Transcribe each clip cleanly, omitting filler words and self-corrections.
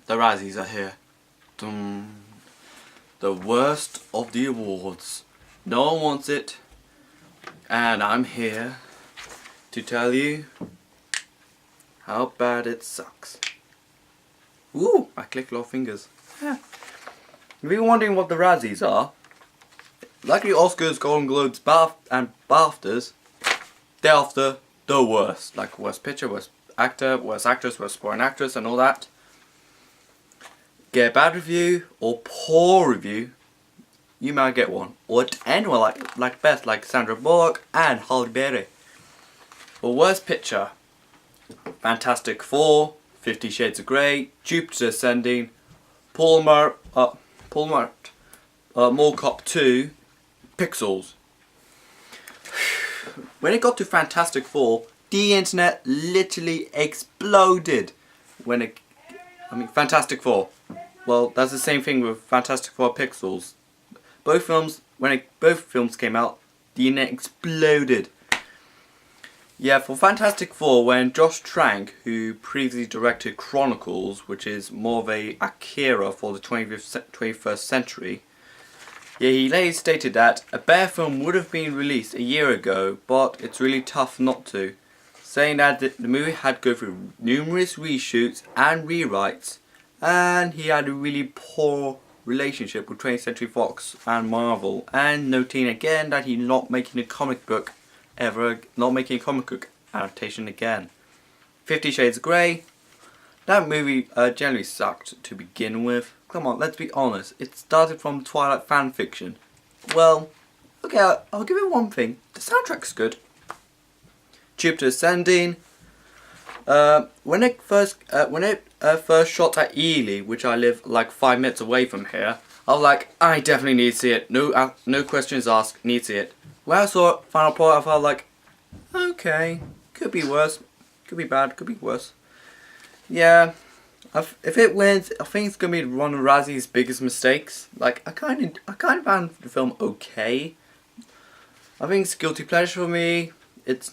The Razzies are here. Dum. The worst of the awards. No one wants it. And I'm here to tell you how bad it sucks. Ooh, I clicked a lot of fingers. Yeah. If you're wondering what the Razzies are, like the Oscars, Golden Globes, and BAFTAs, they're after the worst. Like worst picture, worst actor, worst actress, worst supporting actress, and all that. Get a bad review or poor review, you might get one. Or anyone like best, like Sandra Bullock and Halle Berry. For worst picture, Fantastic Four, 50 Shades of Grey, Jupiter Ascending, Mall Cop 2, Pixels. When it got to Fantastic Four, the internet literally exploded. Fantastic Four. Well, that's the same thing with Fantastic Four Pixels. Both films, both films came out, the internet exploded. Yeah, for Fantastic Four, when Josh Trank, who previously directed Chronicles, which is more of a Akira for the 21st century, yeah, he later stated that a better film would have been released a year ago, but it's really tough not to, saying that the movie had to go through numerous reshoots and rewrites, and he had a really poor relationship with 20th Century Fox and Marvel, and noting again that he's not making a comic book adaptation again. 50 Shades of Grey, that movie generally sucked to begin with. Come on, let's be honest, it started from Twilight fan fiction. Well, okay, I'll give it one thing, the soundtrack's good. Jupiter Ascending, when it first shot at Ely, which I live like 5 minutes away from here, I was like, I definitely need to see it. No questions asked, need to see it. When I saw it, final product, I felt like, okay, could be worse, could be bad, could be worse. Yeah, if it wins, I think it's gonna be one of Razzie's biggest mistakes. Like, I kind of found the film okay. I think it's guilty pleasure for me. It's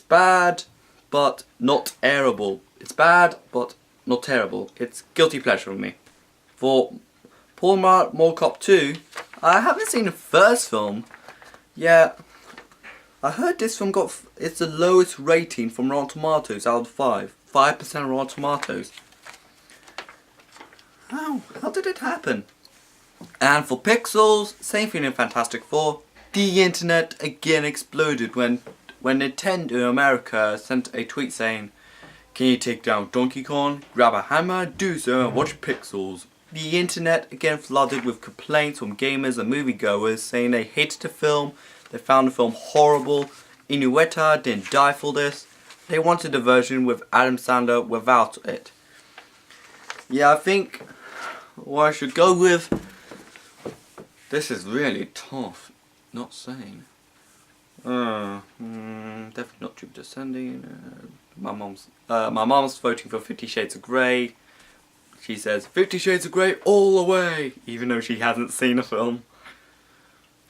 bad, but not terrible. It's bad, but not terrible. It's guilty pleasure for me. For Mall Cop 2, I haven't seen the first film. Yeah, I heard this film it's the lowest rating from Rotten Tomatoes out of 5. 5% Rotten Tomatoes. How did it happen? And for Pixels, same thing in Fantastic Four. The internet again exploded when Nintendo America sent a tweet saying, "Can you take down Donkey Kong? Grab a hammer, do so, and watch Pixels." The internet again flooded with complaints from gamers and moviegoers saying they hated the film, they found the film horrible, Inueta didn't die for this, they wanted a version with Adam Sandler without it. Yeah, I think what I should go with, this is really tough, not saying. Definitely not Jupiter Ascending. My mom's voting for 50 Shades of Grey. She says 50 Shades of Grey all the way, even though she hasn't seen the film.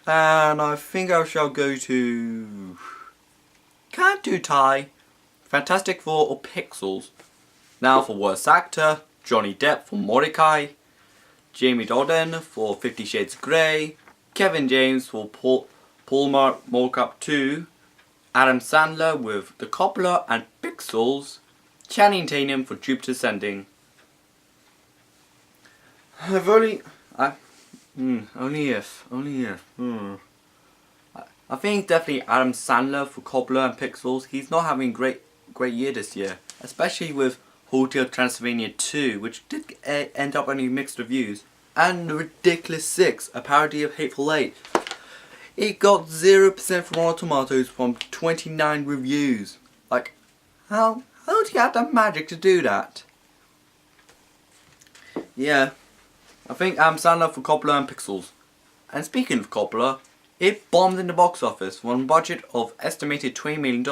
And I think I shall go to, can't do tie, Fantastic Four or Pixels. Now for worst actor, Johnny Depp for Mordecai, Jamie Dornan for 50 Shades of Grey, Kevin James for Mall Cop 2, Adam Sandler with The Cobbler and Pixels, Channing Tatum for Jupiter Ascending. Only if. I think definitely Adam Sandler for Cobbler and Pixels. He's not having a great year this year, especially with Hotel Transylvania 2, which did end up only mixed reviews, and The Ridiculous 6, a parody of Hateful Eight. It got 0% from Rotten Tomatoes from 29 reviews. Like, how do you have the magic to do that? Yeah, I think Adam Sandler for Cobbler and Pixels. And speaking of Cobbler, it bombed in the box office. From a budget of estimated $20 million,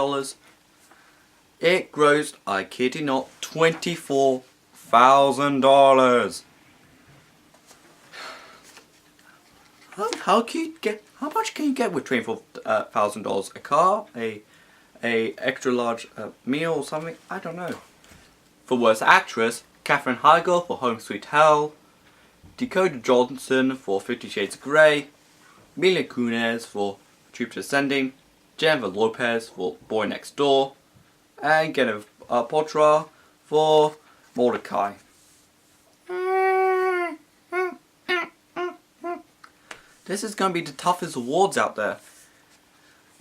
it grossed, I kid you not, $24,000. How much can you get with $24,000? A car, a extra large meal or something? I don't know. For worst actress, Katherine Heigl for Home Sweet Hell, Dakota Johnson for 50 Shades of Grey, Mila Kunis for Jupiter Ascending, Jennifer Lopez for Boy Next Door, and Gwyneth Paltrow for Mordecai. This is going to be the toughest awards out there.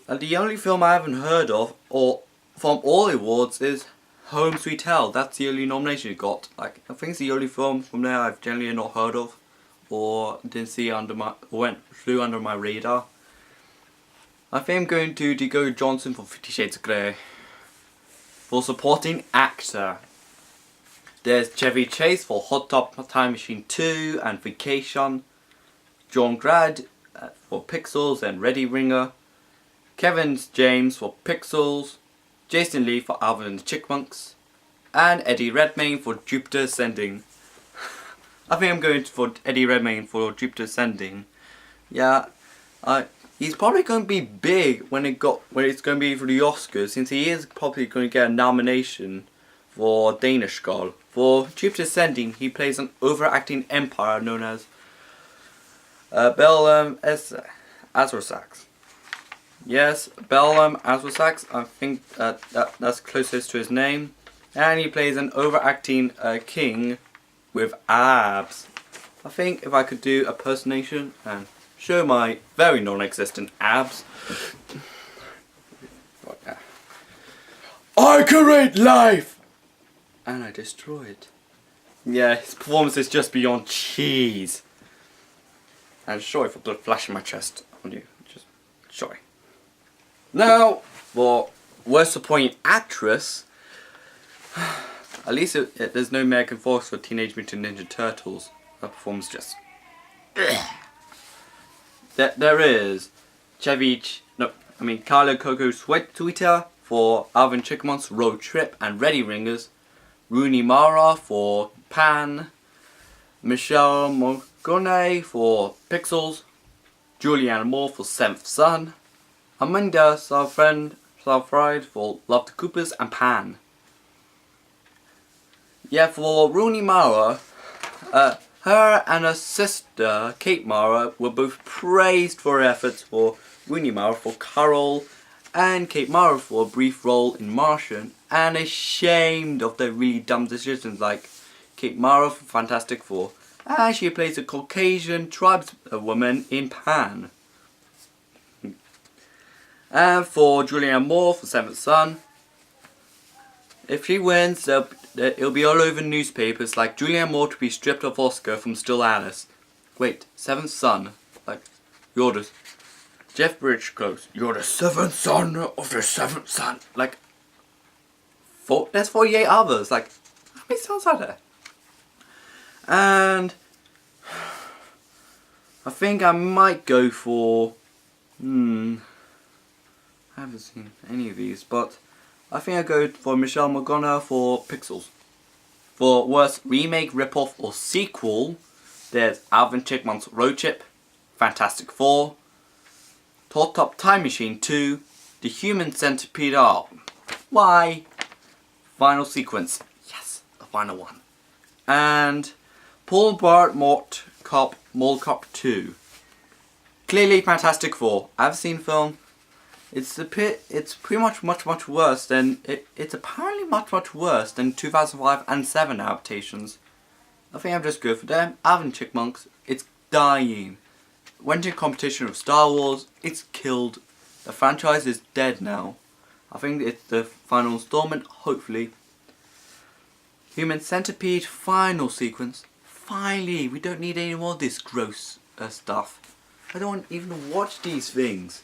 And the only film I haven't heard of, or from all the awards, is Home Sweet Hell. That's the only nomination it got. Like, I think it's the only film from there I've generally not heard of, or didn't see flew under my radar. I think I'm going to Dakota Johnson for 50 Shades of Grey. For supporting actor, there's Chevy Chase for Hot Tub Time Machine 2 and Vacation, John Grad for Pixels and Ready Ringer, Kevin James for Pixels, Jason Lee for Alvin and the Chipmunks, and Eddie Redmayne for Jupiter Ascending. I think I'm going for Eddie Redmayne for Jupiter Ascending. Yeah, he's probably going to be big when it's going to be for the Oscars, since he is probably going to get a nomination for Danish Girl. For Jupiter Ascending, he plays an overacting empire known as Bel Azrasax. Yes, Bel Azrasax. I think that's closest to his name. And he plays an overacting king with abs. I think if I could do a personation and show my very non-existent abs. I create life! And I destroy it. Yeah, his performance is just beyond cheese. And sorry for blood flashing my chest on you. Just sorry. Now, for worst supporting actress, at least there's no Megan Fox for Teenage Mutant Ninja Turtles. Her performance just... There is Carla Coco Sweeter for Alvin Chipmunk's Road Trip and Ready Ringers, Rooney Mara for Pan, Michelle Morgone for Pixels, Julianne Moore for Seventh Son, Amanda Seyfried for Love the Coopers and Pan. Yeah, for Rooney Mara, her and her sister, Kate Mara, were both praised for her efforts, for Rooney Mara for Carol and Kate Mara for a brief role in Martian, and ashamed of their really dumb decisions, like Kate Mara for Fantastic Four, and she plays a Caucasian tribeswoman in Pan. And for Julianne Moore for Seventh Son, if she wins, it'll be all over newspapers, like Julianne Moore to be stripped of Oscar from Still Alice. Wait, Seventh Son? Like, you're the... Jeff Bridges goes, you're the seventh son of the seventh son. Like, there's 48 others. Like, how many sons are there? And I think I might go for... I haven't seen any of these, but I think I'll go for Michelle Morgana for Pixels. For worst remake, ripoff or sequel, there's Alvin Chipmunk's Road Trip, Fantastic Four, Hot Tub Time Machine 2, The Human Centipede R. Why? Final Sequence. Yes, the final one. And Paul Blart Mall Cop 2. Clearly Fantastic Four. I've seen film. It's pretty much worse than it's apparently much worse than 2005 and 7 adaptations. I think I'm just good for them. Alvin Chipmunks, it's dying. Went in competition with Star Wars, it's killed. The franchise is dead now. I think it's the final installment, hopefully. Human Centipede final sequence. Finally, we don't need any more of this gross stuff. I don't even watch these things.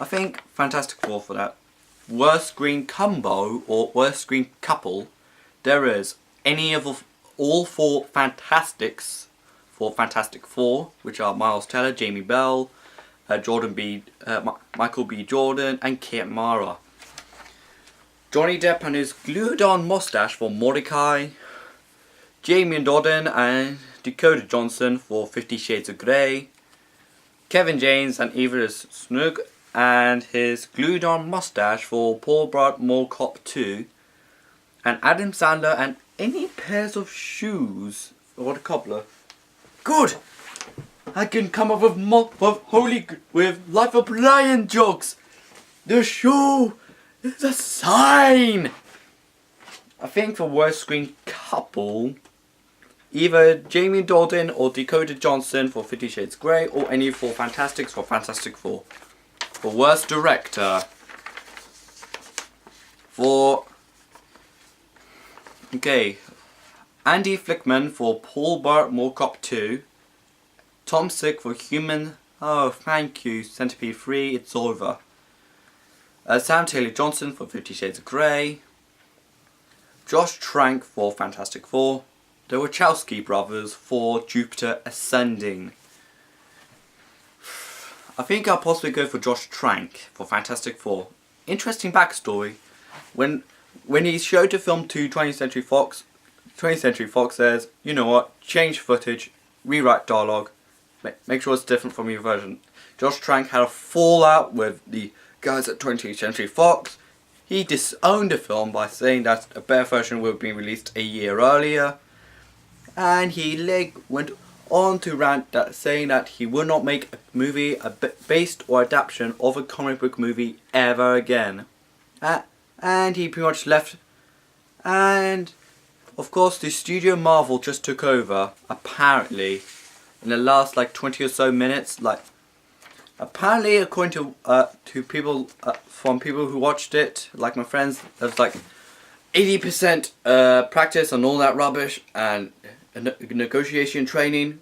I think Fantastic Four for that. Worst screen combo or worst screen couple, there is any of all four Fantastics for Fantastic Four, which are Miles Teller, Jamie Bell, Michael B. Jordan, and Kate Mara. Johnny Depp and his glued-on mustache for Mordecai, Jamie Dornan and Dakota Johnson for 50 Shades of Grey, Kevin James and Eva Snug and his glued-on mustache for Paul Blart Mall Cop 2, and Adam Sandler and Any pairs of shoes for the cobbler? Good! I can come up with with Life of Brian jokes. The shoe is a sign. I think for worst screen couple, either Jamie Dornan or Dakota Johnson for 50 Shades Grey, or any four Fantastics for Fantastic Four. For worst director, Andy Flickman for Paul Blart Mall Cop 2, Tom Sick for Human, oh thank you, Centipede 3, it's over. Sam Taylor Johnson for 50 Shades of Grey, Josh Trank for Fantastic Four, the Wachowski brothers for Jupiter Ascending. I think I'll possibly go for Josh Trank for Fantastic Four. Interesting backstory. When he showed the film to 20th Century Fox says, you know what, change footage, rewrite dialogue, make sure it's different from your version. Josh Trank had a fallout with the guys at 20th Century Fox. He disowned the film by saying that a better version would have been released a year earlier. And he went on to rant that saying that he would not make a movie based or adaptation of a comic book movie ever again. And he pretty much left. And of course the studio Marvel just took over, apparently, in the last like 20 or so minutes. Apparently, according to people from people who watched it, like my friends, there's like 80% practice and all that rubbish, and negotiation training.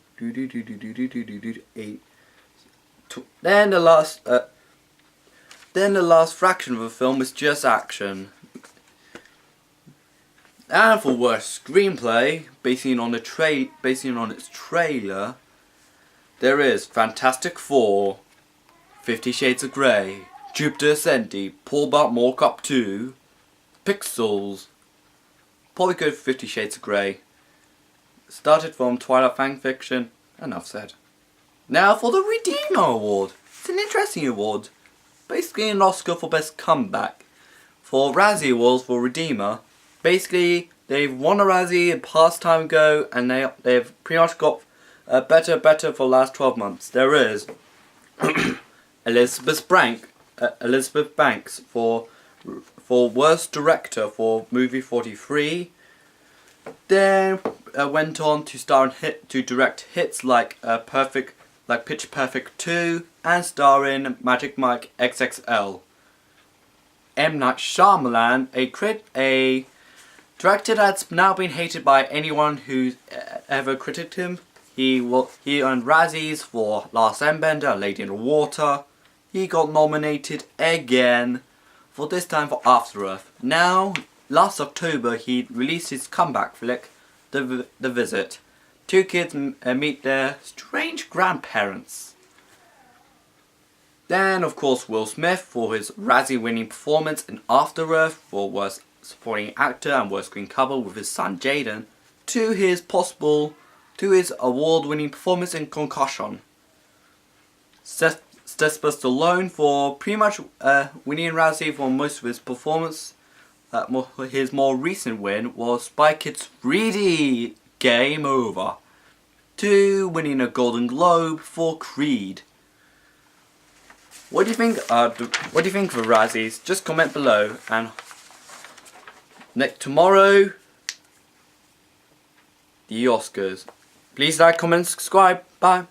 Then the last fraction of the film is just action. And for worst screenplay, basing on its trailer, there is Fantastic Four, 50 Shades of Grey, Jupiter Ascending, Paul Blart Mall Cop 2, Pixels. Probably go for 50 Shades of Grey. Started from Twilight fanfiction. Enough said. Now for the Redeemer Award. It's an interesting award. Basically an Oscar for Best Comeback. For Razzie Awards for Redeemer, basically they've won a Razzie a past time ago, and they've pretty much got better for the last 12 months. There is Elizabeth Banks for Worst Director for movie 43. Then went on to to direct hits like Pitch Perfect 2 and star in Magic Mike XXL. M. Night Shyamalan, a director that's now been hated by anyone who's ever critiqued him. He earned Razzies for Last Airbender, Lady in the Water. He got nominated again, for this time for After Earth. Now, last October, he released his comeback flick, The Visit. Two kids meet their strange grandparents. Then, of course, Will Smith for his Razzie-winning performance in After Earth for Worst Supporting Actor and Worst Screen Couple with his son Jaden, to his award-winning performance in Concussion. Sylvester Stallone for pretty much winning Razzie for most of his performance. His more recent win was Spy Kids 3D Game Over, to winning a Golden Globe for Creed. What do you think? What do you think of the Razzies? Just comment below. And tomorrow, the Oscars. Please like, comment, subscribe. Bye.